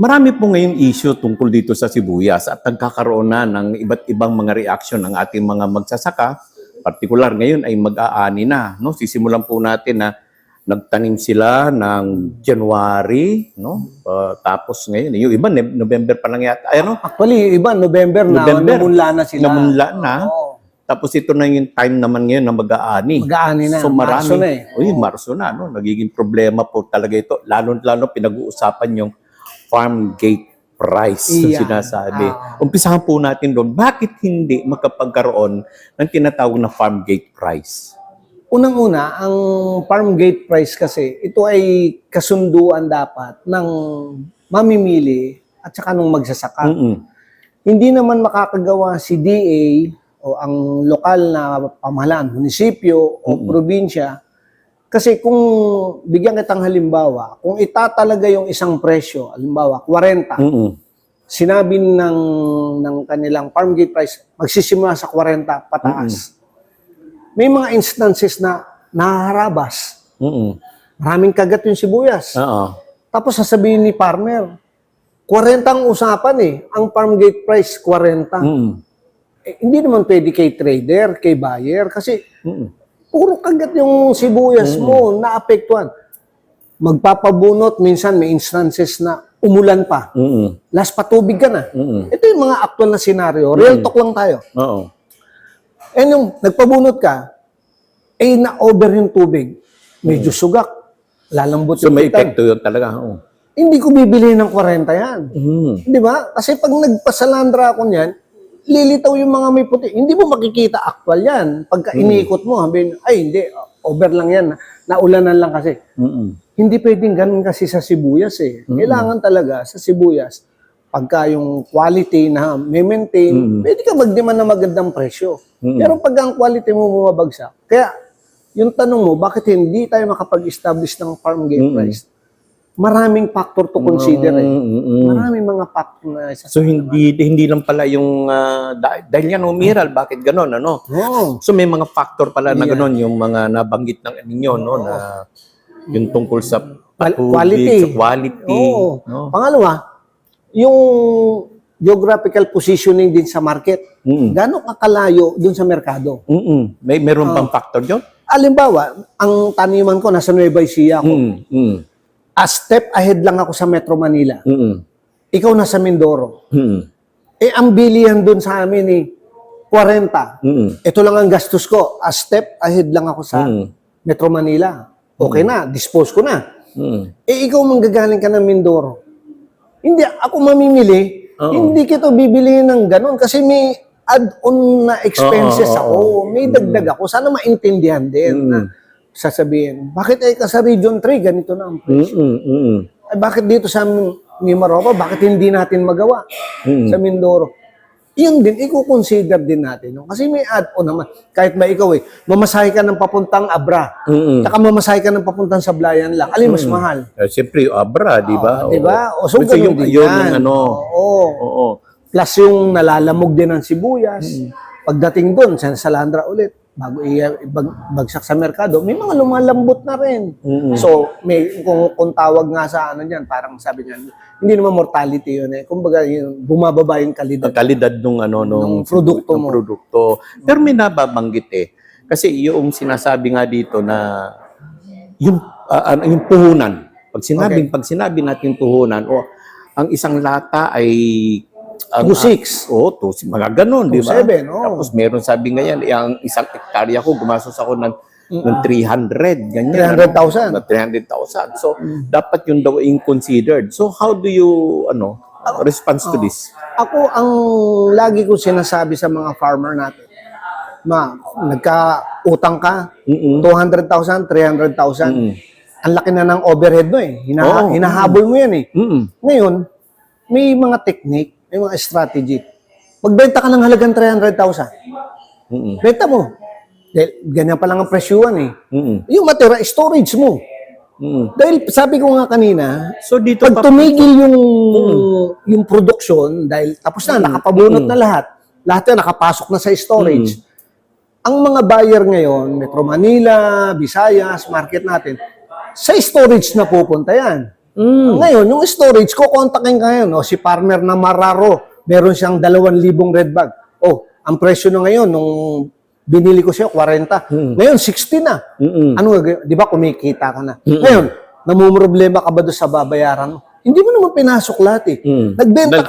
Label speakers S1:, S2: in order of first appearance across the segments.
S1: Marami po ngayong issue tungkol dito sa sibuyas at nagkakaroon na ng iba't ibang mga reaction ng ating mga magsasaka. Partikular ngayon ay mag-aani na. No? Sisimulan po natin na nagtanim sila ng January. No? Tapos ngayon, yung iba November pa lang yata. Ano?
S2: Actually, yung iba, November na, namunla na sila.
S1: Namunla na.
S2: Oo.
S1: Tapos ito na yung time naman ngayon na mag-aani.
S2: Mag-aani na.
S1: So marami.
S2: Marso na eh.
S1: Uy, Marso na. No? Nagiging problema po talaga ito. Lalo pinag-uusapan yung farm gate price na sinasabi. Umpisahan po natin doon. Bakit hindi makapagkaroon ng tinatawag na farm gate price?
S2: Unang-una, ang farm gate price kasi, ito ay kasunduan dapat ng mamimili at saka ng magsasaka. Hindi naman makakagawa si DA o ang lokal na pamahalaan, munisipyo o probinsya. Kasi kung bigyan kitang halimbawa, kung itatalaga yung isang presyo, halimbawa 40, sinabi ng kanilang farm gate price, magsisimula sa 40 pataas. May mga instances na naharabas. Maraming kagat yung sibuyas. Tapos sasabihin ni farmer, 40 ang usapan eh. Ang farm gate price, 40. Hindi naman pwede kay trader, kay buyer, kasi puro kagat yung sibuyas mo, naapektuhan. Magpapabunot, minsan may instances na umulan pa. Last patubig ka na. Ito yung mga actual na senaryo. Real talk lang tayo. And yung nagpabunot ka, na-over yung tubig. Medyo sugak. Lalambot
S1: So
S2: yung
S1: may
S2: pitan.
S1: epekto yun talaga.
S2: Hindi ko bibili ng 40 yan. Di ba? Kasi pag nagpasalandra ako niyan, lilitaw yung mga may puti. Hindi mo makikita actual yan. Pagka iniikot mo, sabihin, ay hindi, over lang yan. Naulanan lang kasi. Hindi pwedeng ganun kasi sa sibuyas eh. Kailangan talaga sa sibuyas, pagka yung quality na may maintain, pwede ka mag-demand ng magandang presyo. Pero pag ang quality mo bumabagsak, kaya yung tanong mo, bakit hindi tayo makapag-establish ng farm gate price? Maraming factor to consider eh. Maraming mga factor na isa.
S1: So hindi lang pala yung dahil yan umiral, bakit gano'n, ano? So may mga factor pala na gano'n, yung mga nabanggit ng ninyo, no, na yung tungkol sa
S2: quality.
S1: sa quality. No?
S2: Pangalawa, yung geographical positioning din sa market. Gano'ng kakalayo dun sa merkado?
S1: Meron pang factor yun?
S2: Halimbawa, ang taniman ko nasa Nueva Ecija ako. A step ahead lang ako sa Metro Manila. Ikaw nasa Mindoro. Ang bilihan dun sa amin eh, 40. Ito lang ang gastos ko. A step ahead lang ako sa Metro Manila. Okay na, dispose ko na. Ikaw manggagaling ka ng Mindoro. Hindi, ako mamimili. Hindi kita bibili ng ganun kasi may add-on na expenses ako. May dagdag ako. Sana maintindihan din na sasabihin, bakit ay ka sa Region 3, ganito na ang presyo? Ay, bakit dito sa Mimaropa, bakit hindi natin magawa sa Mindoro? Yun din, i-consider din natin. No? Kasi may add-on naman. Kahit ba ikaw mamasahe ka ng papuntang Abra, saka mamasahe ka ng papuntang Sablayan lang, alin mas mahal?
S1: Siyempre, yung Abra, di ba?
S2: Di ba? O, so,
S1: yung,
S2: din
S1: yun,
S2: yan.
S1: yung ano.
S2: Oo. Plus yung nalalamog din ng sibuyas. Pagdating doon, sa Salandra ulit, bago ibagsak sa merkado, may mga lumalambot na rin. So, may kung tawag nga sa ano niyan, parang sabi niyan, hindi naman mortality yun eh. Kumbaga, yung bumababa yung kalidad.
S1: Ang kalidad nung
S2: produkto mo.
S1: Pero may nababanggit eh. Kasi yung sinasabi nga dito na yung puhunan. Pag sinabi natin puhunan, ang isang lata ay
S2: 2.6.
S1: Mga ganun, di ba?
S2: 2.7,
S1: Tapos meron sabi nga yan, ang isang hektarya ko, gumastos ako ng 300, ganyan.
S2: 300,000.
S1: 300,000. So, dapat yun daw yung considered. So, how do you, respond to this?
S2: Ako, ang lagi ko sinasabi sa mga farmer natin, nagka-utang ka, 200,000, 300,000. Ang laki na ng overhead mo eh. Hinahabol mo yan eh. Ngayon, may mga technique, may mga strategy. Magbenta ka ng halagang 300,000. Benta mo. Ganyan pa lang ang presyuan eh. Yung matira, storage mo. Dahil sabi ko nga kanina,
S1: so dito
S2: pag tumigil yung production, dahil tapos na, nakapabunot na lahat na nakapasok na sa storage, ang mga buyer ngayon, Metro Manila, Visayas, market natin, sa storage na pupunta yan. Ngayon, yung storage, kukontakin ka ngayon. Si farmer na Mararo, meron siyang 2,000 red bag. Ang presyo na ngayon, nung binili ko siya, 40. Ngayon, 60 na. Ano, di ba, kumikita ka na. Ngayon, namumroblema ka ba doon sa babayaran mo? Hindi mo naman pinasok lahat eh. Nagbenta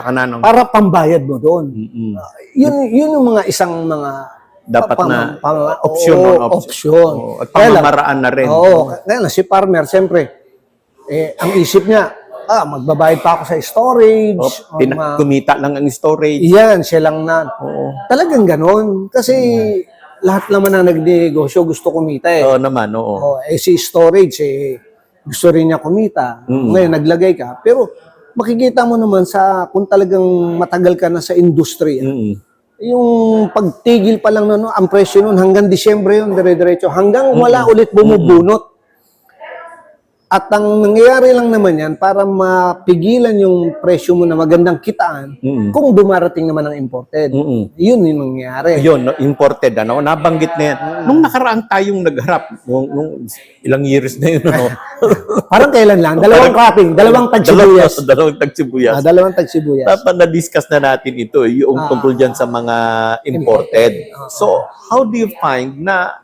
S2: ka na
S1: ng...
S2: para pambayad mo doon. Yun yung mga isang mga
S1: dapat na
S2: option.
S1: At pamamaraan na rin.
S2: Kaya na si farmer, siyempre, ang isip niya, magbabayad pa ako sa storage.
S1: Kumita lang ang storage.
S2: Yan, siya lang na. Talagang ganon. Kasi lahat naman na nagnegosyo gusto kumita eh.
S1: Oo naman,
S2: si storage, gusto rin niya kumita. Ngayon, naglagay ka. Pero makikita mo naman kung talagang matagal ka na sa industriya. Yung pagtigil pa lang ang presyo nun, hanggang Disyembre yun, dire-diretso. Hanggang wala ulit bumubunot. At ang nangyayari lang naman yan, para mapigilan yung presyo mo na magandang kitaan, kung dumarating naman ang imported. Yun yung nangyayari.
S1: Yun, imported. Nabanggit na yan. Nung nakaraan tayong nagharap, nung ilang years na yun,
S2: Parang kailan lang? Dalawang cropping, dalawang tagsibuyas.
S1: Dalawang tagsibuyas. Dapat na-discuss na natin ito, yung tungkol dyan sa mga imported. So, how do you find na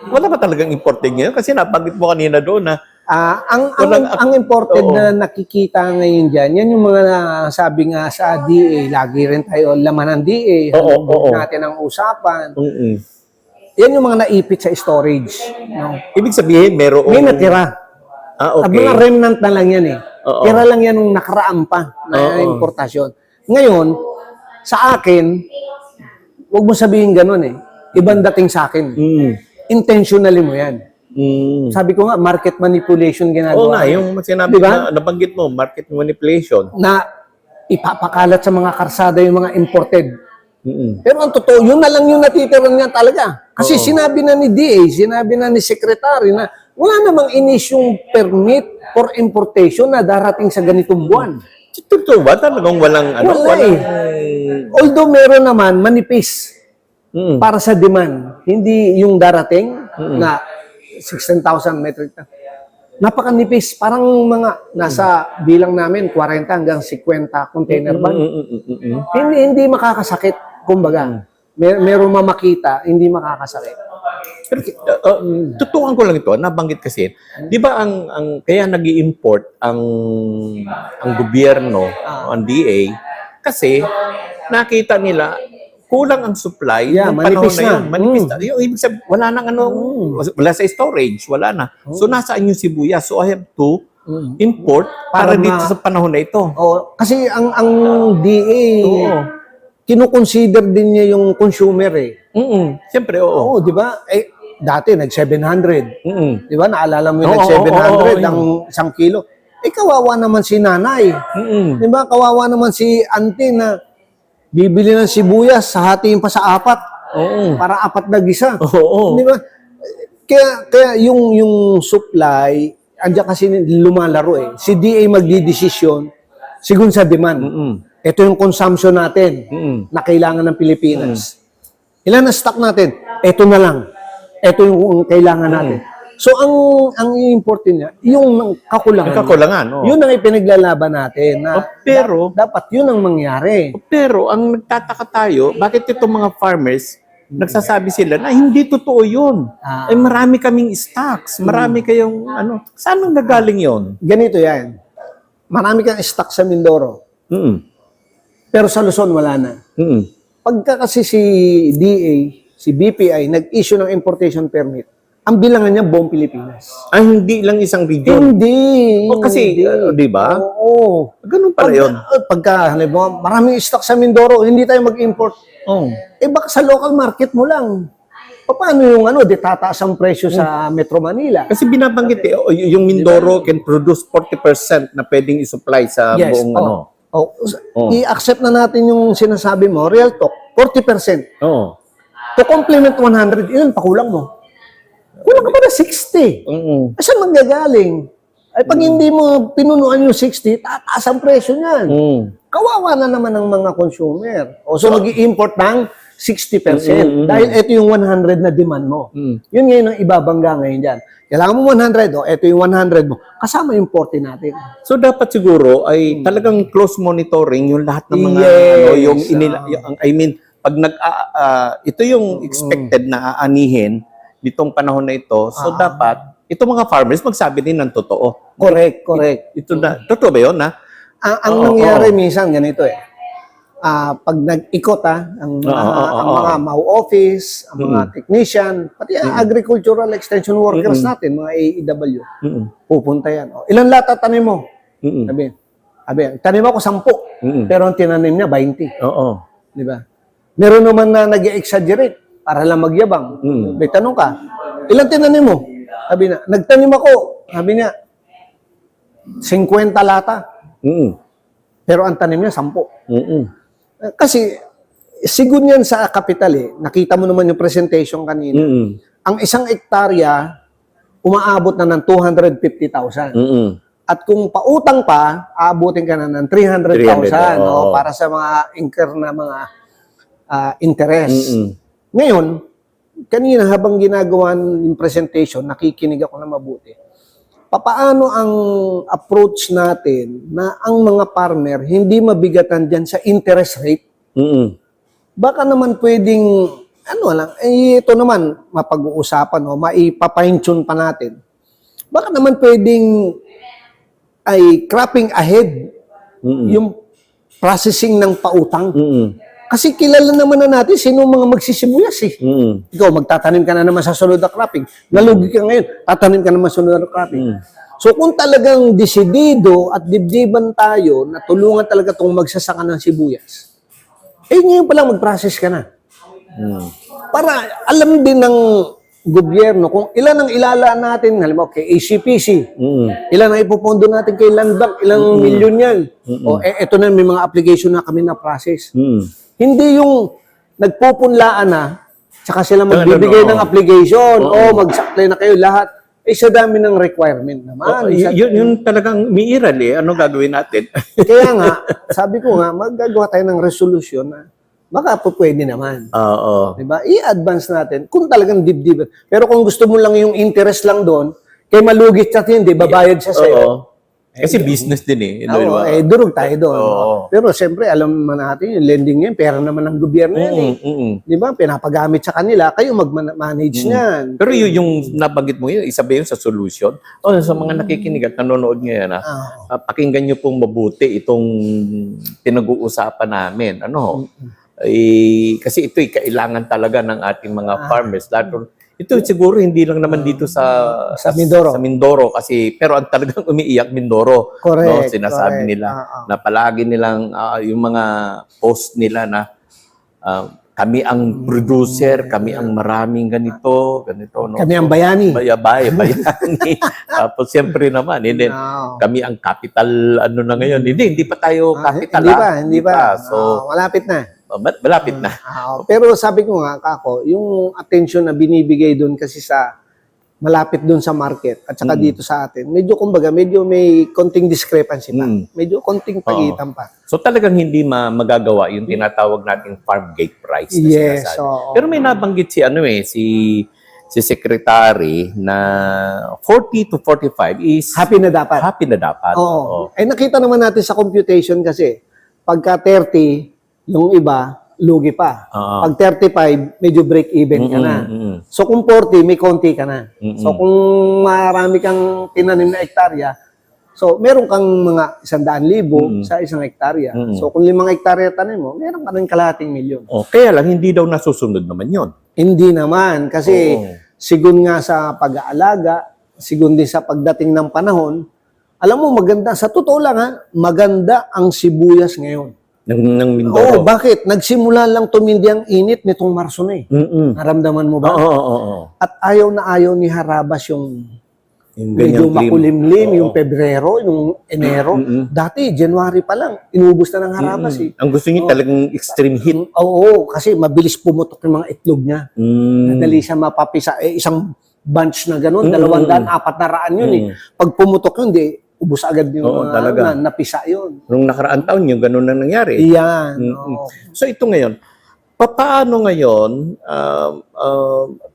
S1: wala ba talagang imported ngayon? Kasi nabanggit mo kanina doon na
S2: ang imported na nakikita ngayon dyan, yan yung mga sabi nga sa DA, lagi rin tayo laman ng DA, natin ang usapan. Yan yung mga naipit sa storage. No?
S1: Ibig sabihin,
S2: may natira.
S1: Okay.
S2: Mga remnant na lang yan eh. Tira lang yan nung nakaraan pa na importasyon. Ngayon, sa akin, huwag mo sabihin ganun eh. Ibang dating sa akin. Intentionally mo yan. Sabi ko nga, market manipulation ginagawa.
S1: Oo nga, yung sinabi na nabanggit mo, market manipulation.
S2: Na ipapakalat sa mga karsada yung mga imported. Pero ang totoo, yun na lang yung natitira niya talaga. Kasi sinabi na ni DA, sinabi na ni Secretary na wala namang inisyong permit for importation na darating sa ganitong buwan.
S1: Totoo ba? Talagang walang
S2: Although meron naman manipis para sa demand. Hindi yung darating na 16,000 metric ton. Napakanipis. Parang mga nasa bilang namin 40 hanggang 50 container van. Hindi makakasakit. Kumbaga, meron mamakita, hindi makakasakit.
S1: Pero tutukan ko lang ito, nabanggit kasi, di ba ang kaya nag-i-import ang gobyerno, ang DA, kasi nakita nila kulang ang supply ng panahon na yun. Manipis na. Yung ibig sabihin, wala nang wala sa storage, wala na. So nasaan yung sibuyas? So I have to import para dito sa panahon na ito.
S2: Kasi ang DA, kinukonsider din niya yung consumer eh.
S1: Siyempre,
S2: di ba? Dati nag-700. Di ba? Naalala mo yung nag-700 ang 1 kilo. Kawawa naman si nanay. Di ba? Kawawa naman si auntie na bibili ng sibuyas, hahatiin pa sa 4. Para 4 na gisa. Di ba? Kaya yung supply, andiyan kasi lumalaro eh. Si DA magdidesisyon sigun sa demand. Ito yung consumption natin na kailangan ng Pilipinas. Ilan na stock natin? Ito na lang. Ito yung kailangan natin. So, ang i-import niya, yung kakulangan. Yun ang ipinaglalaban natin. Na
S1: pero,
S2: dapat yun ang mangyari.
S1: Pero, ang nagtataka tayo, bakit itong mga farmers, nagsasabi sila na hindi totoo yun. Marami kaming stocks. Marami kayong, saan ang nagaling yun?
S2: Ganito yan. Marami kang stock sa Mindoro. Pero sa Luzon, wala na. Pagka kasi si DA, si BPI, nag-issue ng importation permit, ang bilangan niya buong Pilipinas.
S1: Hindi lang isang region?
S2: Hindi.
S1: Kasi, di ba?
S2: Oo.
S1: Ganun pala yun.
S2: Pagka, halimbawa, maraming stock sa Mindoro, hindi tayo mag-import. Baka sa local market mo lang. Paano yung tataas ang presyo sa Metro Manila?
S1: Kasi binabanggit yung Mindoro can produce 40% na pwedeng i-supply sa buong
S2: I-accept na natin yung sinasabi mo, real talk, 40%. To complement 100, ilan pa kulang mo? Kulang ka pa na 60. Saan manggagaling? Pag hindi mo pinunuan yung 60, tataas ang presyo niyan. Kawawa na naman ng mga consumer. So mag-i-import ng 60%. Dahil ito yung 100 na demand mo. Yun ngayon ang ibabangga ngayon dyan. Kailangan mo 100, ito yung 100 mo. Kasama yung 40 natin.
S1: So dapat siguro ay talagang close monitoring yung lahat ng mga
S2: Yes.
S1: pag ito yung expected na aanihin nitong panahon na ito. So dapat itong mga farmers magsabi din ng totoo.
S2: Correct.
S1: Ito na totoo ba 'yon na?
S2: Ang nangyari minsan ganito pag nag-ikot ang mga MAU office, ang mga technician, pati ang agricultural extension workers natin, mga AEW, pupunta yan. Ilan lahat tanim mo? Sabi, tanim ako 10, pero ang tinanim niya 20.
S1: Oo.
S2: Di ba? Meron naman na nag-exaggerate para lang magyabang. May tanong ka, ilan tinanim mo? Sabi na, nagtanim ako. Sabi niya, 50 lata. Pero ang tanim niya 10. Kasi, sigun yan sa kapital Nakita mo naman yung presentation kanina. Ang 1 hektarya, umaabot na ng 250,000. At kung pautang pa, aabutin ka na ng 300,000 para sa mga incur na mga interest. Ngayon, kanina habang ginagawa yung presentation, nakikinig ako na mabuti. Papaano ang approach natin na ang mga farmer hindi mabigatan dyan sa interest rate? Baka naman pwedeng, ito naman, mapag-uusapan, maipapine-tune pa natin. Baka naman pwedeng ay cropping ahead yung processing ng pautang. Kasi kilala naman na natin sino mga magsisibuyas Ikaw, magtatanim ka na naman sa sunod na cropping. Nalugi ka ngayon, tatanim ka naman sa sunod na cropping. So kung talagang desidido at dibdiban tayo na tulungan talaga itong magsasaka ng sibuyas, ngayon pa lang mag-process ka na. Para alam din ng gobyerno kung ilan ang ilalaan natin, halimbawa kay ACPC, ilan ang ipopondo natin kay Land Bank, ilang milyon yan. Eto na, may mga application na kami na process. Hindi yung nagpupunlaan na, tsaka sila magbibigay ng application, mag-supply na kayo lahat. Sa dami ng requirement naman.
S1: Yun talagang umiiral Ano gagawin natin?
S2: Kaya nga, sabi ko nga, maggagawa tayo ng resolution na baka po pwede naman. Diba? I-advance natin kung talagang dibdib. Pero kung gusto mo lang yung interest lang doon, kaya malugit sa hindi, babayad siya sa'yo.
S1: Kasi business din
S2: Durog tayo doon. Pero siyempre, alam naman natin, yung lending yan, pera naman ng gobyerno yan Di ba? Pinapagamit sa kanila, kayo mag-manage niyan.
S1: Pero yung nabanggit mo yun, isa ba yun sa solution? Sa mga nakikinig at nanonood ngayon, pakinggan nyo pong mabuti itong pinag-uusapan namin. Kasi ito'y kailangan talaga ng ating mga farmers. Ito siguro hindi lang naman dito sa Mindoro kasi pero ang talagang umiiyak Mindoro.
S2: Correct.
S1: Sinasabi nila na palagi nilang yung mga post nila na kami ang producer, kami ang maraming ganito.
S2: Kami ang bayani.
S1: Bayani. Tapos siyempre naman, kami ang capital na ngayon. Hindi pa tayo capital.
S2: Hindi pa. So, malapit na.
S1: Malapit na.
S2: Pero sabi ko nga, Kako, yung attention na binibigay doon kasi sa malapit doon sa market at saka dito sa atin, medyo may konting discrepancy pa. Medyo konting pagitan pa.
S1: So talagang hindi magagawa yung tinatawag nating farm gate price.
S2: Yes.
S1: Pero may nabanggit si secretary na 40 to 45 is
S2: happy na dapat. Oo. Nakita naman natin sa computation kasi pagka 30, yung iba, lugi pa. Pag 35, medyo break even ka na. So kung 40, may konti ka na. So kung marami kang tinanim na hektarya, so meron kang mga 100,000 sa 1 hektarya. So kung 5 hektarya tanim mo, meron ka rin kalahating milyon.
S1: Kaya lang, hindi daw nasusunod naman yon.
S2: Hindi naman. Kasi sigun nga sa pag-aalaga, sigun din sa pagdating ng panahon, alam mo, maganda. Sa totoo lang maganda ang sibuyas ngayon.
S1: Ng Mindoro.
S2: Bakit? Nagsimula lang tumindi ang init nitong Marso na Naramdaman mo ba? At ayaw na ayaw ni Harabas yung medyo makulimlim, yung Pebrero, yung Enero. Dati, January pa lang, inubos na ng Harabas
S1: Ang gusto niya talagang extreme heat.
S2: Kasi mabilis pumutok yung mga itlog niya. Nadali siya mapapisa. Isang bunch na gano'n, 200, 400 yun Pag pumutok yun, ubos agad yung napisa yun.
S1: Nung nakaraan taon yung ganun na nangyari.
S2: Yan.
S1: So ito ngayon, Paano ngayon,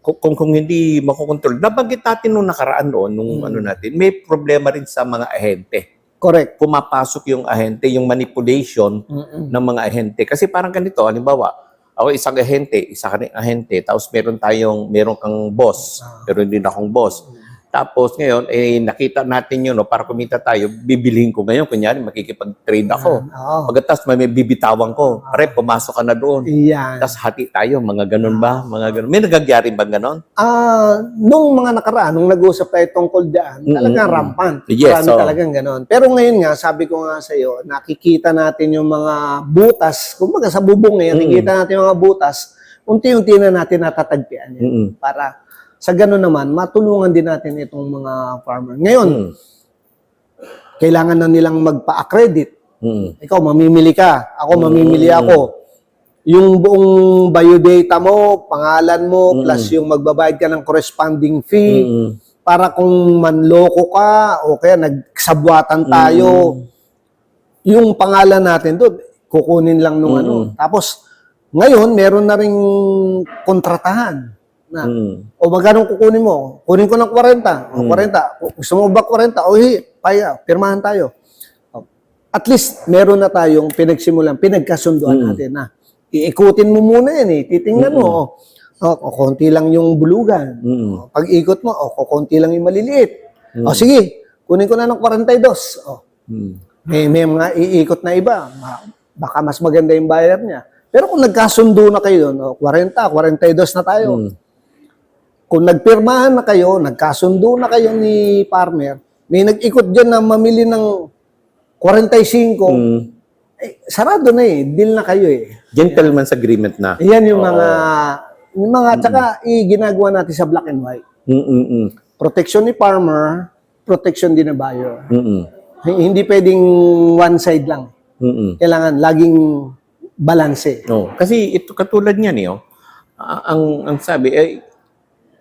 S1: kung hindi makokontrol, nabanggit natin nung nakaraan noon, nung ano natin, may problema rin sa mga ahente.
S2: Correct.
S1: Pumapasok yung ahente, yung manipulation ng mga ahente. Kasi parang ganito, halimbawa, ako isang ahente, isa ka rin ahente, tapos meron kang boss, pero hindi na akong boss. Tapos ngayon, nakita natin yun, no, para kumita tayo, bibilihin ko ngayon, kunyari, makikipag-trade ako.
S2: Oo.
S1: Pagkatapos may bibitawan ko, pare, pumasok ka na doon.
S2: Yan.
S1: Tapos hati tayo, mga ganun ba? Mga ganun. May nagagyari ba ganun?
S2: Nung mga nakaraan, nung nag-usap tayo tungkol dyan, talagang rampant.
S1: Yes,
S2: Marami talagang ganon. Pero ngayon nga, sabi ko nga sa iyo, nakikita natin yung mga butas, kumbaga sa bubong ngayon, nakikita natin yung mga butas, unti-unti na natin natatagpian yan. Para sa gano'n naman, matulungan din natin itong mga farmer. Ngayon, kailangan na nilang magpa-accredit. Ikaw, mamimili ka. Ako, mamimili ako. Yung buong biodata mo, pangalan mo, plus yung magbabayad ka ng corresponding fee, para kung manloko ka, o kaya nagsabwatan tayo, yung pangalan natin doon, kukunin lang nung ano. Tapos, ngayon, meron na ring kontratahan. Na. O magkano kukunin mo? Kunin ko ng 40. O 40. Gusto mo ba 40? O paya, pirmahan tayo. At least, meron na tayong pinagsimulan, pinagkasunduan natin na iikutin mo muna yan eh. Titingnan mo. O konti lang yung bulugan. O, pag ikot mo, o konti lang yung maliliit. O sige, kunin ko na ng 42. O, may mga iikot na iba. Baka mas maganda yung bayar niya. Pero kung nagkasundo na kayo doon, 40, 42 na tayo. Kung nagpirmahan na kayo, nagkasundo na kayo ni farmer, may nag-ikot dyan na mamili ng 45, sarado na eh. Deal na kayo eh.
S1: Gentleman's agreement na.
S2: Yan yung mga tsaka ginagawa natin sa black and white. Protection ni farmer, protection din ng buyer. Hindi pwedeng one side lang. Kailangan laging balanse.
S1: Kasi ito katulad niyan eh. Ang sabi,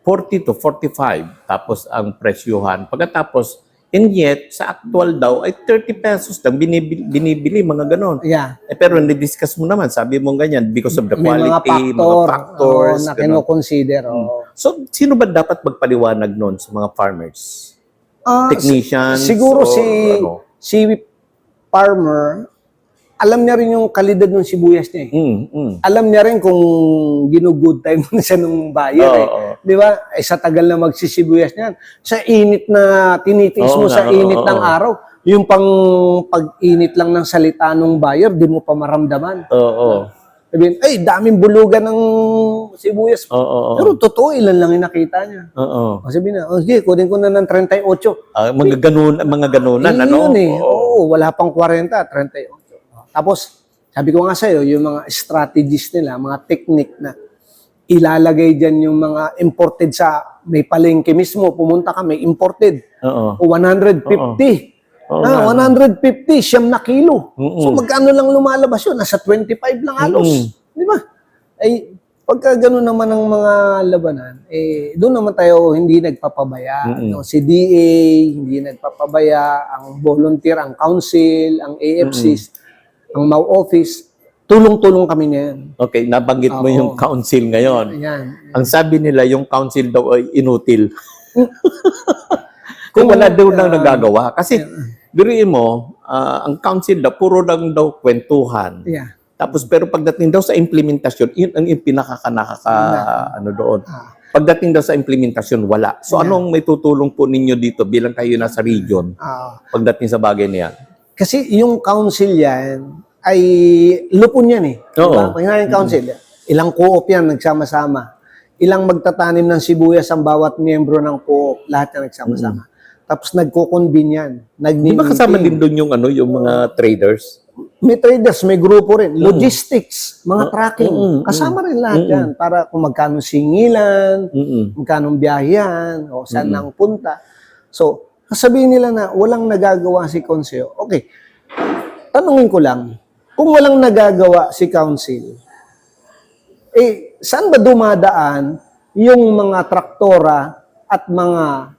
S1: 40 to 45, tapos ang presyuhan. Pagkatapos, and yet, sa actual daw, ay 30 pesos lang binibili, mga ganon.
S2: Yeah.
S1: Pero na-discuss mo naman, sabi mo ganyan, because of the
S2: May
S1: quality,
S2: mga
S1: factors.
S2: na kino-consider.
S1: So, sino ba dapat magpaliwanag noon sa mga farmers? Technicians?
S2: Siguro
S1: or
S2: si farmer, alam niya rin yung kalidad ng sibuyas niya eh. Alam niya rin kung gino-good time na siya nung buyer Di ba? Sa tagal na magsisibuyas niyan. Sa init na tinitiis mo sa init ng araw, yung pang pag-init lang ng salita ng buyer, di mo pa maramdaman. Sabihin, ay, daming bulugan ng sibuyas. Pero totoo, ilan lang yung nakita niya. Sabihin na, sige, kunin ko na ng 38.
S1: Mga ganunan, ano?
S2: Yun eh. Wala pang 40, 38. Tapos, sabi ko nga sa'yo, yung mga strategies nila, mga technique na ilalagay dyan yung mga imported sa, may palengke mismo, pumunta ka, may imported. 150. 150, siyam na kilo. So, magkano lang lumalabas yun? Nasa 25 lang halos. Di ba? Ay, pagka gano'n naman ang mga labanan, doon naman tayo hindi nagpapabaya. Si DA, hindi nagpapabaya. Ang volunteer, ang council, ang AFCs, ang MAU office, tulong-tulong kami niyan.
S1: Okay, nabanggit mo yung council ngayon.
S2: Ayan.
S1: Ang sabi nila, yung council daw ay inutil. Kung wala daw nang nagagawa. Kasi, biruin mo, ang council daw, puro lang daw kwentuhan.
S2: Yeah.
S1: Tapos, pero pagdating daw sa implementasyon, yun ang ano doon. Pagdating daw sa implementasyon, wala. So, anong may tutulong po ninyo dito bilang kayo nasa region pagdating sa bagay niyan?
S2: Kasi yung council yan, ay lupon yan eh. Diba? Kaya yung council, ilang co-op yan nagsama-sama. Ilang magtatanim ng sibuyas ang bawat miyembro ng co-op, lahat yan nagsama-sama. Tapos nagko-convene yan.
S1: Di ba kasama din doon yung, yung mga traders?
S2: May traders, may grupo rin. Logistics, mga tracking. Kasama rin lahat yan. Para kung magkano singilan, magkano biyahe o saan nang punta. So, sasabihin nila na walang nagagawa si Conseo. Okay, tanungin ko lang, kung walang nagagawa si Council, saan ba dumadaan yung mga traktora at mga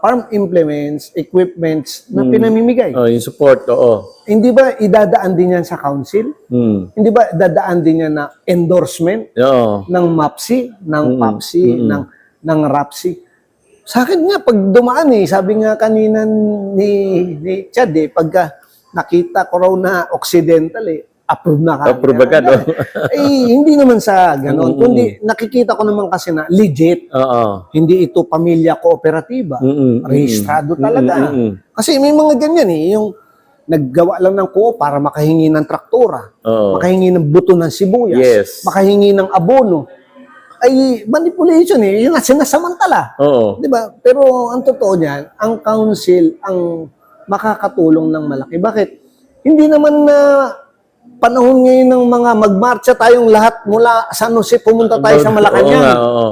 S2: farm implements, equipments na pinamimigay.
S1: Oh, yung support, oo.
S2: Hindi ba idadaan din yan sa council? Hindi ba idadaan din yan na endorsement
S1: Oo.
S2: ng MAPSI, ng PAPSI, ng RAPSI? Sa akin nga, pag dumaan sabi nga kanina ni Chad pagka nakita ko raw na Occidental approve na kagad.
S1: Approve agad, oh.
S2: Hindi naman sa ganon. Kundi nakikita ko naman kasi na legit.
S1: Oo.
S2: Hindi ito pamilya kooperatiba. Rehistrado talaga. Kasi may mga ganyan yung naggawa lang ng para makahingi ng traktora, makahingi ng buto ng sibuyas,
S1: Yes.
S2: makahingi ng abono. Ay manipulation yun na sinasamantala.
S1: Oo.
S2: 'Di ba? Pero ang totoo niyan, ang council ang makakatulong ng malaki. Bakit? Hindi naman na panahon ngayon ng mga magmarcha tayong lahat mula San Jose, pumunta tayo sa Malacanang.
S1: Oo.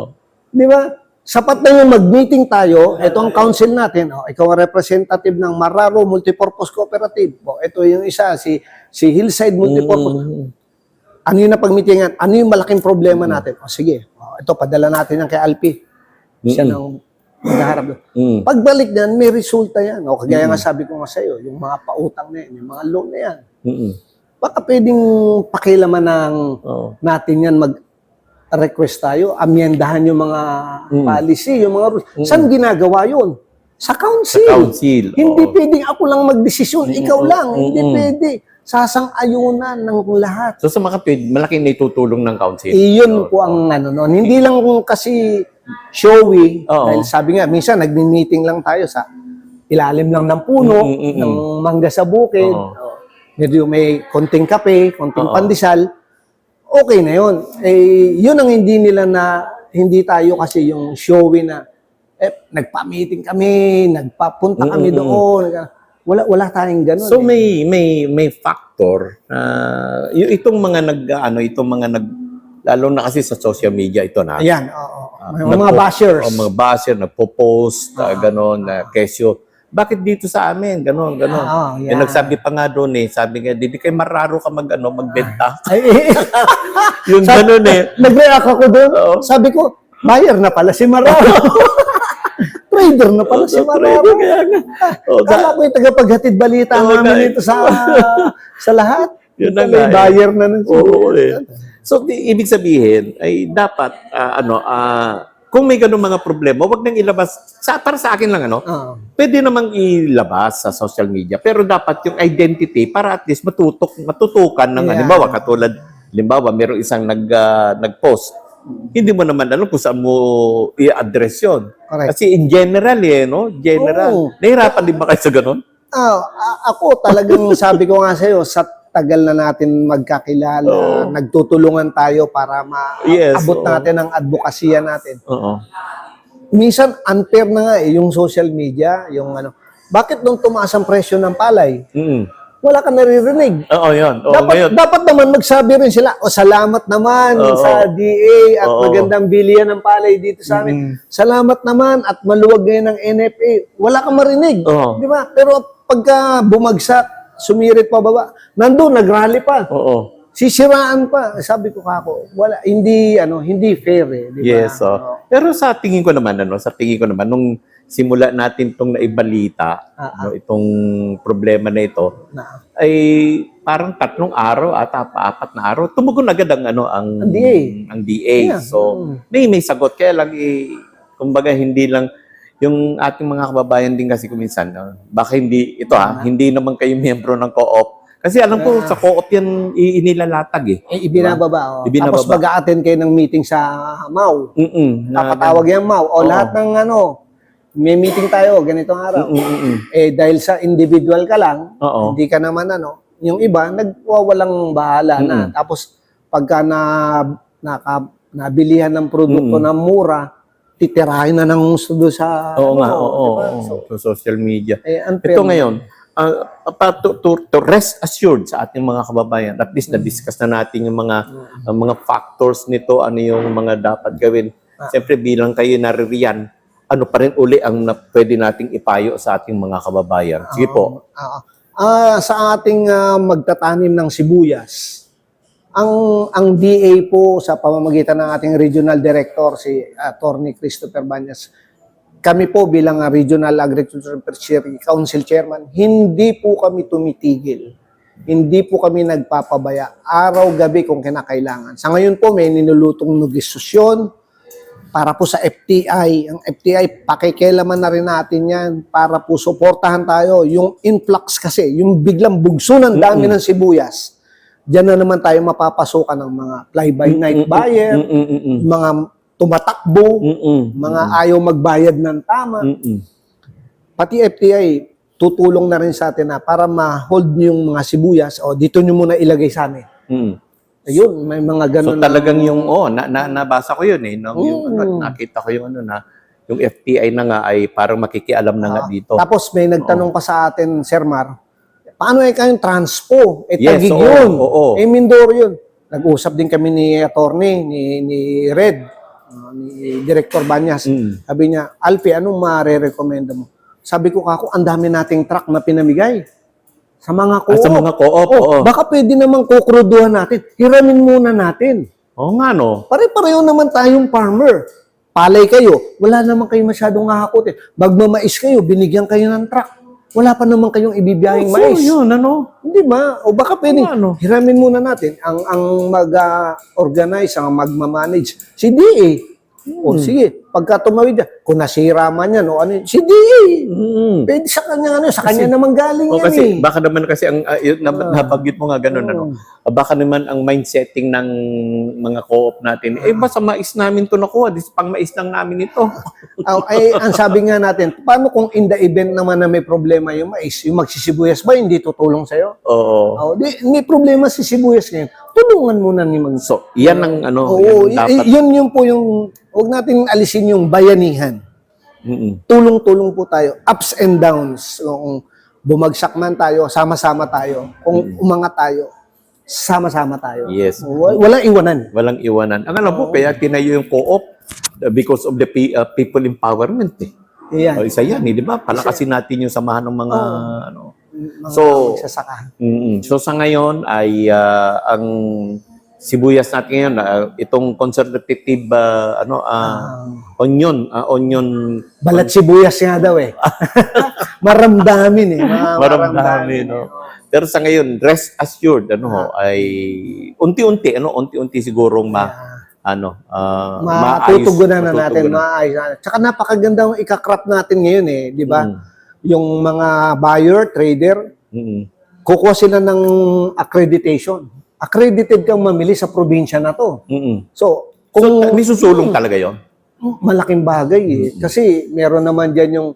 S2: Di ba? Sapat na yung mag-meeting tayo, ito ang council natin, ikaw ang representative ng Mararo Multipurpose Cooperative. Ito yung isa, si Hillside Multipurpose. Ano yung napag-meetingan? Ano yung malaking problema natin? Sige, ito, padala natin yan kay Alpi. Siya nang maghaharap. Pagbalik niyan, may resulta yan. Kagaya nga sabi ko nga sa'yo, yung mga pautang na yan, yung mga loan na yan. Baka pwedeng pakilaman natin yan mag-request tayo, amyendahan yung mga policy, yung mga rules. Saan ginagawa yun? Sa council.
S1: Sa council.
S2: Hindi pwedeng ako lang magdesisyon, ikaw lang. Hindi pwede. Sasang-ayunan ng lahat.
S1: So sa mga malaking naitutulong ng council.
S2: Iyon po ang nun. Hindi lang kasi showy. Dahil sabi nga, minsan nagmi-meeting lang tayo sa ilalim lang ng puno, ng mangga sa bukid. Medyo may konting kape, konting pandesal, okay na yun. Yun ang hindi tayo kasi yung showy na, nagpa-meeting kami, nagpapunta kami doon. Wala tayong ganun.
S1: So may factor na itong mga lalo na kasi sa social media ito na.
S2: Ayan, may mga bashers.
S1: Mga basher, nagpo-post, gano'n, na kesyo. Bakit dito sa amin? Ganon.
S2: Yeah.
S1: Nagsabi pa nga doon sabi nga, di kay Mararo ka magbenta. Yung
S2: Sa-
S1: ganon
S2: Nag-react ako doon. Sabi ko, buyer na pala si Mararo. Trader na pala si Mararo. Kala ko yung tagapaghatid balita namin ito sa lahat.
S1: Yun na
S2: May
S1: nga,
S2: buyer na nun.
S1: So, ibig sabihin, ay dapat, kung may ganun mga problema, wag nang ilabas. Para sa akin lang, pwede namang ilabas sa social media. Pero dapat yung identity para at least matutukan ng, halimbawa, mayroong isang nag-post. Hindi mo naman alam kung saan mo i-address yun.
S2: Correct.
S1: Kasi in general, General. Nahirapan din ba kayo sa ganun?
S2: Ako talagang sabi ko nga sa'yo, sa tagal na natin magkakilala, nagtutulungan tayo para maabot natin ang advokasya natin. Minsan, unfair na nga yung social media, bakit nung tumaas ang presyo ng palay, wala ka naririnig.
S1: Yun.
S2: Dapat naman magsabi rin sila, salamat naman sa DA at magandang bilihan ng palay dito sa amin. Salamat naman at maluwag ngayon ng NFA. Wala kang marinig. Di ba? Pero pagka bumagsak, sumirit pa baba, nandun, nagrally pa. Sisiraan pa. Sabi ko wala, hindi fair di ba?
S1: Yes. Pero sa tingin ko naman, nung simula natin itong naibalita, itong problema na ito, ay parang 3 araw at 4 na araw, tumugon agad ang
S2: DA.
S1: Ang DA. Yeah. So, may sagot. Kaya lang, kumbaga, hindi lang, yung ating mga kababayan din kasi kuminsan, baka hindi, hindi naman kayo miyembro ng co-op. Kasi alam ko, sa co-op yan inilalatag
S2: Ibinababa. Tapos mag-a-attend kayo ng meeting sa MAU. Napatawag yung MAU. Lahat ng may meeting tayo, ganitong araw. Dahil sa individual ka lang, hindi ka naman yung iba, nagwawalang bahala na. Tapos, pagka nabilihan ng produkto na mura, titirahin na ng gusto doon sa...
S1: Diba? So, social media.
S2: Unfair
S1: ito ngayon, to rest assured sa ating mga kababayan, at least na-discuss na natin yung mga factors nito, ano yung mga dapat gawin. Siyempre, bilang kayo naririyan, ano pa rin uli ang pwede nating ipayo sa ating mga kababayan? Sige po.
S2: Sa ating magtatanim ng sibuyas, ang DA po sa pamamagitan ng ating regional director, si Attorney Christopher Banyas, kami po bilang Regional Agricultural Fishery Council Chairman, hindi po kami tumitigil. Hindi po kami nagpapabaya. Araw-gabi kung kinakailangan. Sa ngayon po, may ninulutong negosyasyon para po sa FTI. Ang FTI, pakikialaman na rin natin yan para po suportahan tayo. Yung influx kasi, yung biglang bugso ng dami ng sibuyas, diyan na naman tayo mapapasukan ng mga fly-by-night buyer, mga tumatakbo, mga ayaw magbayad ng tama. Pati FTI, tutulong na rin sa atin na para ma-hold yung mga sibuyas, o dito nyo muna ilagay sa amin. Ayun, may mga ganun.
S1: So talagang yung, nabasa ko yun eh. No? Yung, nakita ko yung yung FTI na nga ay parang makikialam na nga dito.
S2: Tapos may nagtanong pa sa atin, Sir Mar, paano kayong transpo?
S1: Yes,
S2: Tagig
S1: oo,
S2: yun.
S1: oo.
S2: Mindoro yun. Nag-usap din kami ni attorney, ni Red, ni Director Banyas. Sabi niya, Alfie, anong marerekomenda mo? Sabi ko, kako, ang dami nating truck na pinamigay sa mga co-op.
S1: Sa mga co-op, oo.
S2: Baka pwede namang kukruduhan natin. Hiramin muna natin.
S1: Oo nga, no?
S2: Pare-pareho naman tayong farmer. Palay kayo, wala naman kayo masyadong hahakutin. Magmamais kayo, binigyan kayo ng truck. Wala pa naman kayong ibibiyahing mais.
S1: So, yun, ano?
S2: Hindi ba? O baka pwede, hiramin muna natin. Ang mag-organize, ang magmamanage, si DA. O sige, pagka tumawid yan, kung nasira man yan, o ano yun, si DA. Pwede sa kanya, sa kanya naman galing yan
S1: kasi,
S2: eh.
S1: baka naman kasi, nabanggit mo nga ganun, ano? Baka naman ang mindsetting ng mga co-op natin, basta mais namin to nakuha, pang mais lang namin ito.
S2: Ang sabi nga natin, paano kung in the event naman na may problema yung mais, yung magsisibuyas ba, hindi tutulong sa'yo?
S1: Oo.
S2: May problema si sibuyas ngayon, tulungan muna ni Mang.
S1: So, yan ang
S2: Oo,
S1: yan ang dapat.
S2: yun po yung, huwag natin alisin yung bayanihan. Tulong-tulong po tayo, ups and downs. Kung bumagsak man tayo, sama-sama tayo. Kung umangat tayo, sama-sama tayo.
S1: Yes.
S2: Walang iwanan.
S1: Walang iwanan. Ang alam mo, kaya tinayo yung co-op because of the people empowerment eh.
S2: Yan.
S1: Isa yan, di ba? Palakasin natin yung samahan ng mga
S2: Mga
S1: So,
S2: magsasaka.
S1: So sa ngayon ay ang sibuyas natin ngayon, itong conservative onion
S2: Balat sibuyas nga daw eh. Maramdamin eh.
S1: maramdamin, no. Pero sa ngayon, rest assured ay unti-unti sigurong
S2: matutugunan na natin, maayos. Tsaka napakaganda ng ikakrap natin ngayon eh, di ba? Yung mga buyer, trader, kukuha sila ng accreditation. Accredited kang mamili sa probinsya na to. So, kung
S1: may susulong talaga yon.
S2: Malaking bagay eh. Kasi meron naman dyan yung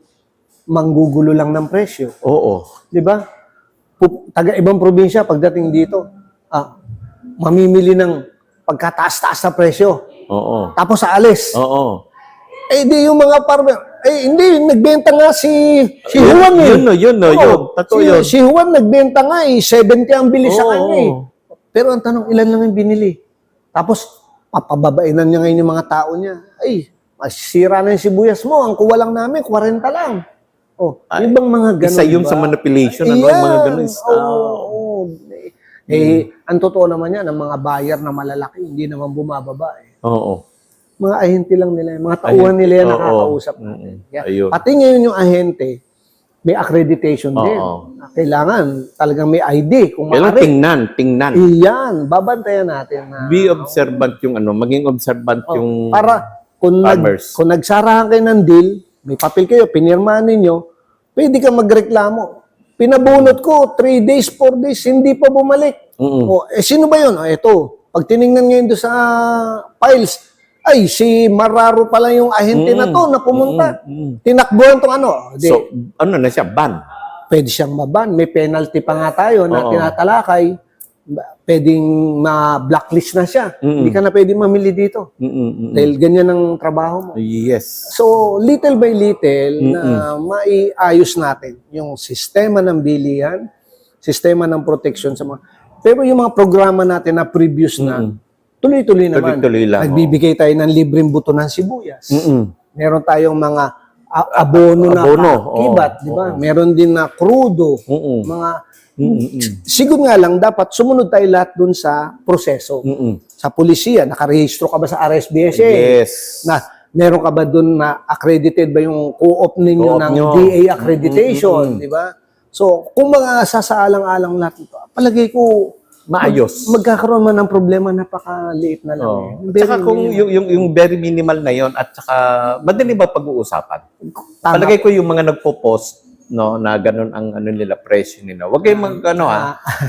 S2: manggugulo lang ng presyo.
S1: Oo.
S2: Di ba? Taga ibang probinsya, pagdating dito, mamimili ng pagkataas-taas na presyo.
S1: Oo.
S2: Tapos aalis.
S1: Oo.
S2: Di yung mga farmer, hindi, nagbenta nga si Juan eh.
S1: Yun. Totoo yun.
S2: Si Juan nagbenta nga 70 ang bili sa kanya eh. Pero ang tanong, ilan lang yung binili? Tapos, papababainan niya ngayon yung mga tao niya. Masisira na yung sibuyas mo. Ang kuha lang namin, 40 lang. Ibang mga ganun.
S1: Isa yung
S2: diba?
S1: sa manipulation, mga ganun.
S2: Ang totoo naman yan, ang mga buyer na malalaki, hindi naman bumababa eh.
S1: Oo.
S2: Mga ahente lang nila, mga tauhan nila yan nakakausap natin.
S1: Ayun.
S2: Pati ngayon yung ahente, may accreditation din. Kailangan talagang may ID. Kung maaari,
S1: tingnan.
S2: Iyan, babantayan natin.
S1: Be observant yung maging observant yung
S2: para kung,
S1: farmers.
S2: Kung nagsarahan kayo ng deal, may papel kayo, pinirmahan ninyo, pwede ka magreklamo. Pinabunot ko, 3 days, 4 days, hindi pa bumalik. Sino ba yun? Ito, pag tinignan ngayon doon sa files, si Mararo pala yung ahente na to na pumunta. Tinakbuhan tong
S1: So, na siya? Ban?
S2: Pwede siyang maban. May penalty pa nga tayo na tinatalakay. Pwedeng ma-blacklist na siya. Hindi ka na pwede mamili dito. Dahil ganyan ang trabaho mo.
S1: Yes.
S2: So, little by little, na maiayos natin yung sistema ng bilihan, sistema ng protection sa mga... Pero yung mga programa natin na previous na, tuloy-tuloy naman.
S1: Tuloy-tuloy lang.
S2: Nagbibigay tayo ng libreng buto ng sibuyas. Meron tayong mga abono na kibat, di ba? Meron din na krudo, mga... Siguro nga lang, dapat sumunod tayo lahat dun sa proseso. Sa pulisya, nakarehistro ka ba sa RSBSA?
S1: Yes.
S2: Na meron ka ba doon na accredited ba yung co-op ninyo
S1: Co-op
S2: ng
S1: nyo.
S2: DA accreditation, di ba? So, kung mga sasaalang-alang natin ito, palagay ko,
S1: Maayos.
S2: magkakaroon man ng problema, napakaliit na lang.
S1: Oo.
S2: Eh.
S1: At saka kung yung very minimal na yon at saka madali ba pag-uusapan?
S2: Tama.
S1: Palagay ko yung mga nagpo-post no na ganun ang ano nila presyo nila. Wag kayong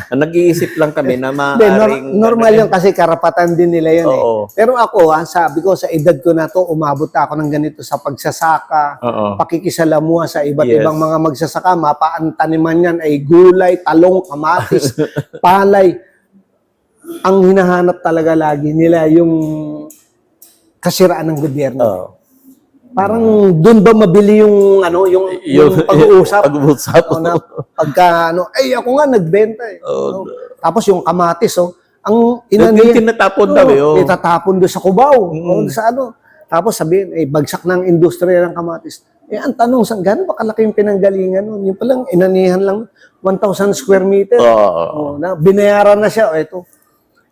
S1: nag-iisip lang kami na
S2: Hindi,
S1: maaring
S2: normal yun kasi karapatan din nila yun
S1: Oo.
S2: Pero ako, sabi ko, sa edad ko na to, umabot ako ng ganito sa pagsasaka,
S1: Oo.
S2: pakikisalamuha sa iba't
S1: Yes.
S2: ibang mga magsasaka, mapaan taniman yan ay gulay, talong, kamatis, palay. Ang hinahanap talaga lagi nila yung kasiraan ng gobyerno.
S1: Oo.
S2: Parang doon ba mabili yung yung pag-uusap?
S1: Pag-uusap.
S2: Na pagka ako nga nagbenta eh.
S1: Oo.
S2: Tapos yung kamatis ang
S1: Yung tinatapon daw
S2: itatapon doon sa Cubao o sa Tapos sabihin bagsak ng industriya ng kamatis. Ang tanong, gaano ba kalaki yung pinanggalingan nun? Yung palang inanihan lang 1,000 square meter.
S1: Oo.
S2: Na binayaran na siya. Ito,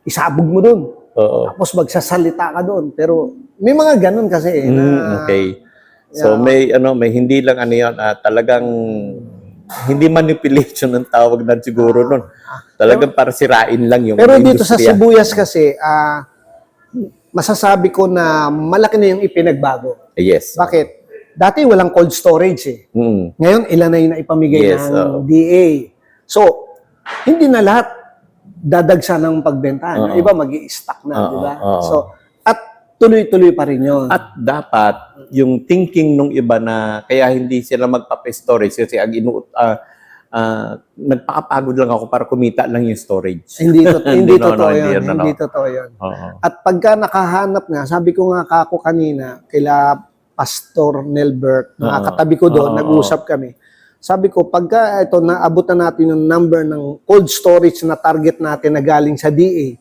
S2: isabog mo doon.
S1: Oo.
S2: Tapos magsasalita ka doon. Pero may mga ganun kasi
S1: Okay. So may hindi lang talagang hindi manipulation ang tawag na siguro nun. Talagang para sirain lang yung
S2: Pero dito sa
S1: industriya.
S2: Sibuyas kasi masasabi ko na malaki na yung ipinagbago.
S1: Yes.
S2: Bakit? Dati walang cold storage eh.
S1: Mm.
S2: Ngayon ilan na yung naipamigay
S1: Yes,
S2: ng DA. So, hindi na lahat dadagsa ng pagbenta. Yung iba magi-stock na, di ba? So, at tuloy-tuloy pa rin yun.
S1: At dapat yung thinking nung iba na kaya hindi sila magpa-storage kasi nagpakapagod lang ako para kumita lang yung storage.
S2: Hindi totoo
S1: hindi
S2: yun.
S1: yun,
S2: Hindi totoo yun.
S1: Oo.
S2: At pagka nakahanap nga, sabi ko nga kako kanina, kila Pastor Nelbert, katabi ko doon, nag-usap kami. Sabi ko, pagka naabot na natin yung number ng cold storage na target natin na galing sa DA,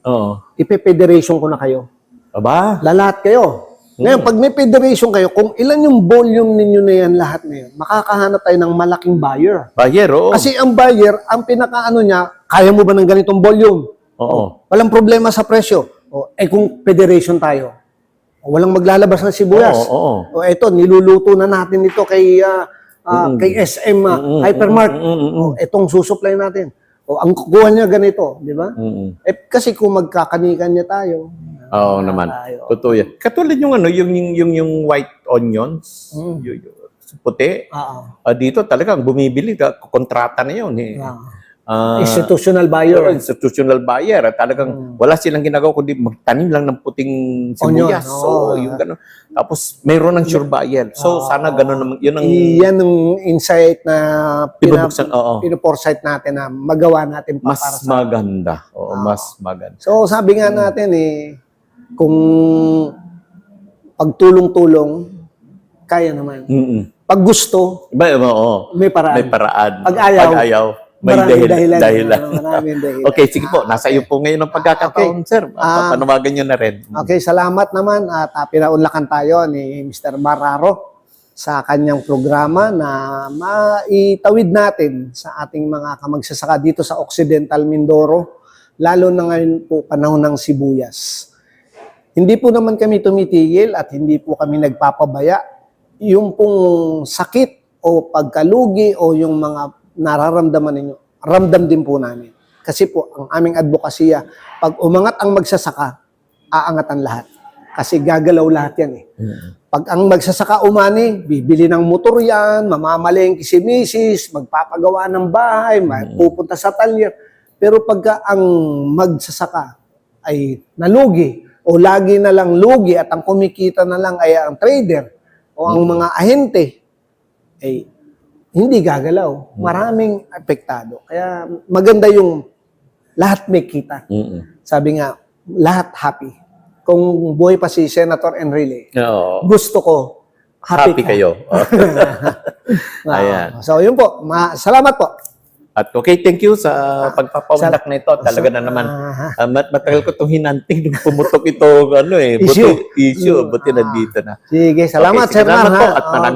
S2: ipe-federation ko na kayo.
S1: Aba?
S2: Lahat kayo. Ngayon, pag may federation kayo, kung ilan yung volume ninyo na yan, lahat na yan, makakahanap tayo ng malaking buyer.
S1: Buyer, oo.
S2: Kasi ang buyer, ang pinakaano niya, kaya mo ba ng ganitong volume?
S1: Oo.
S2: Walang problema sa presyo. Kung federation tayo, walang maglalabas ng sibuyas.
S1: Oo.
S2: Eto, niluluto na natin ito kay SM Hypermart. Etong susupply natin. Ang kukuha niya ganito, di ba? Kasi kung magkakanikan niya tayo,
S1: Oo naman. Totoo yan. Katulad yung yung white onions, yung puti. Dito talagang bumibili ka, kontrata na yun eh.
S2: Institutional buyer.
S1: Institutional buyer. Talagang wala silang ginagawa kundi magtanim lang ng puting sibuyas. So, yung gano'n. Tapos, mayroon ng sure buyer. So, sana gano'n naman. Yun ang
S2: Yan ang insight na
S1: pinoforesight
S2: natin na magawa natin
S1: mas
S2: para sa...
S1: maganda. Oo, mas maganda.
S2: So, sabi nga natin kung pagtulong-tulong, kaya naman. Pag gusto, may paraan.
S1: May paraan.
S2: Pag ayaw,
S1: may dahilan.
S2: Maraming dahilan.
S1: Okay, sige po. Nasa iyo po ngayon ang pagkakataon, sir. Panawagan nyo na rin.
S2: Okay, salamat naman at pinaunlakan tayo ni Mr. Marraro sa kanyang programa na maitawid natin sa ating mga kamagsasaka dito sa Occidental Mindoro, lalo na ngayon po panahon ng sibuyas. Hindi po naman kami tumitigil at hindi po kami nagpapabaya. Yung pong sakit o pagkalugi o yung mga nararamdaman ninyo, ramdam din po namin. Kasi po, ang aming advokasya, pag umangat ang magsasaka, aangat ang lahat. Kasi gagalaw lahat yan eh. Pag ang magsasaka umani, bibili ng motor yan, mamamalengke si misis, magpapagawa ng bahay, pupunta sa talyer. Pero pagka ang magsasaka ay nalugi, o lagi na lang lugi at ang kumikita na lang ay ang trader o ang mga ahente, ay hindi gagalaw. Maraming apektado. Kaya maganda yung lahat may kita. Sabi nga, lahat happy. Kung buhay pa si Senator Enrile, gusto ko happy
S1: kayo. Ayan.
S2: So, yun po. Salamat po.
S1: At okay, thank you sa pagpapaunlak na ito. Talaga na naman. Matagal ko itong hinanting nung pumutok ito, issue. Buti nandito na.
S2: Sige, salamat,
S1: Okay,
S2: Sir Mar.
S1: salamat po at maraming